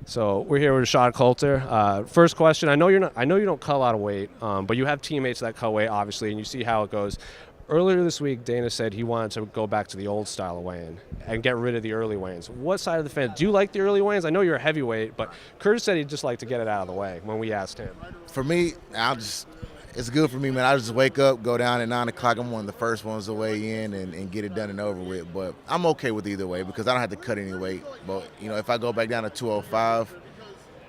So we're here with Rashad Coulter. First question: I know you don't cut a lot of weight, but you have teammates that cut weight, obviously, and you see how it goes. Earlier this week, Dana said he wanted to go back to the old style of weighing and get rid of the early weigh-ins. What side of the fence? Do you like the early weigh-ins? I know you're a heavyweight, but Curtis said he'd just like to get it out of the way when we asked him. For me, it's good for me, man. I just wake up, go down at 9 o'clock. I'm one of the first ones to weigh in and get it done and over with. But I'm okay with either way because I don't have to cut any weight. But, if I go back down to 205,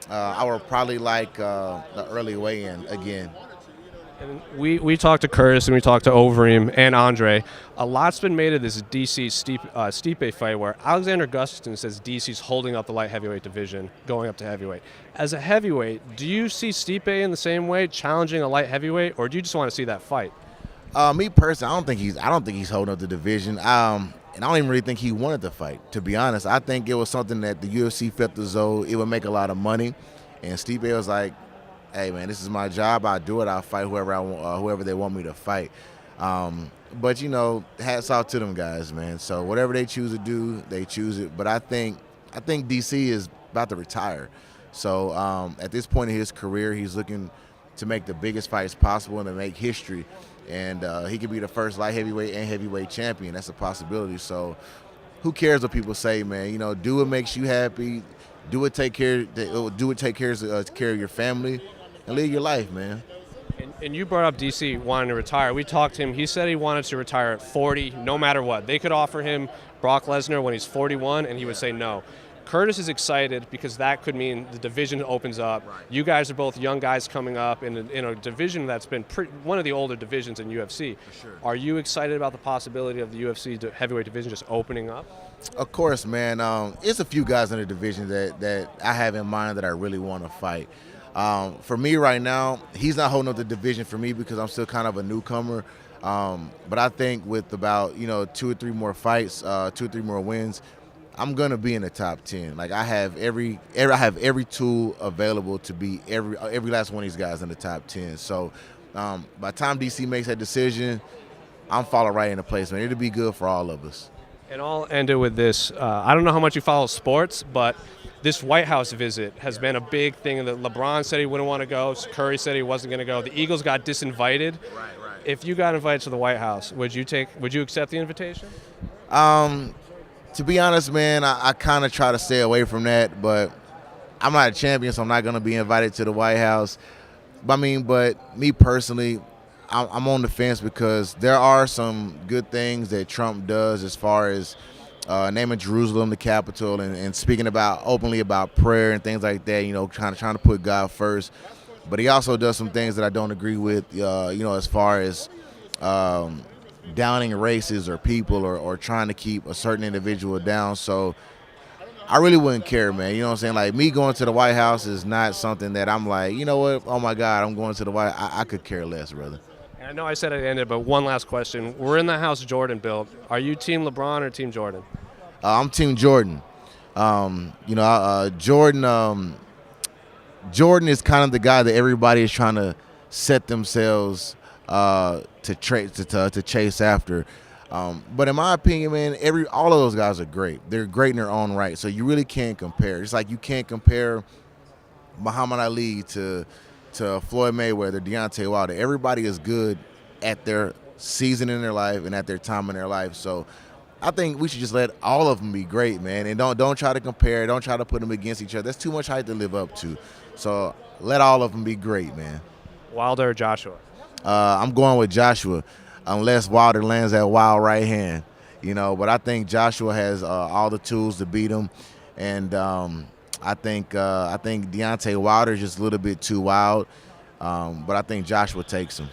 I would probably like the early weigh-in again. And we talked to Curtis and we talked to Overeem and Andre. A lot's been made of this DC Stipe fight where Alexander Gustafsson says DC's holding up the light heavyweight division, going up to heavyweight. As a heavyweight, do you see Stipe in the same way, challenging a light heavyweight, or do you just want to see that fight? Me personally, I don't think he's holding up the division. And I don't even really think he wanted to fight. To be honest, I think it was something that the UFC felt as though it would make a lot of money, and Stipe was like, hey man, this is my job. I do it. I'll fight whoever they want me to fight. But hats off to them guys, man. So whatever they choose to do, they choose it. But I think DC is about to retire. So at this point in his career, he's looking to make the biggest fights possible and to make history. And he could be the first light heavyweight and heavyweight champion. That's a possibility. So who cares what people say, man? Do what makes you happy. Do it. Take care of your family. And live your life, man. And you brought up DC wanting to retire. We talked to him. He said he wanted to retire at 40, no matter what. They could offer him Brock Lesnar when he's 41, and he would say no. Curtis is excited because that could mean the division opens up. Right. You guys are both young guys coming up in a division that's been one of the older divisions in UFC. For sure. Are you excited about the possibility of the UFC heavyweight division just opening up? Of course, man. It's a few guys in the division that I have in mind that I really want to fight. For me right now, he's not holding up the division for me because I'm still kind of a newcomer. But I think with about 2 or 3 more fights, 2 or 3 more wins, I'm gonna be in the top 10. Like I have every tool available to be every last one of these guys in the top 10. So by the time DC makes that decision, I'm falling right into place, man. It'll be good for all of us. And I'll end it with this. I don't know how much you follow sports, but this White House visit has been a big thing. That LeBron said he wouldn't want to go. Curry said he wasn't going to go. The Eagles got disinvited. Right. If you got invited to the White House, would you accept the invitation? To be honest, man, I kind of try to stay away from that. But I'm not a champion, so I'm not going to be invited to the White House. But me personally, I'm on the fence because there are some good things that Trump does as far as naming Jerusalem the capital and speaking openly about prayer and things like that, trying to put God first. But he also does some things that I don't agree with, as far as downing races or people or trying to keep a certain individual down. So I really wouldn't care, man. You know what I'm saying? Like me going to the White House is not something that I'm like, you know what? Oh my God, I'm going to the White House. I could care less, brother. I know I said it ended, but one last question. We're in the house Jordan built. Are you Team LeBron or Team Jordan? I'm Team Jordan. Jordan is kind of the guy that everybody is trying to set themselves to chase after. But in my opinion, man, all of those guys are great. They're great in their own right. So you really can't compare. It's like you can't compare Muhammad Ali to Floyd Mayweather, Deontay Wilder. Everybody is good at their season in their life and at their time in their life. So I think we should just let all of them be great, man, and don't try to compare. Don't try to put them against each other. That's too much hype to live up to. So let all of them be great, man. Wilder or Joshua? I'm going with Joshua, unless Wilder lands that wild right hand, But I think Joshua has all the tools to beat him, and I think Deontay Wilder is just a little bit too wild, but I think Joshua takes him.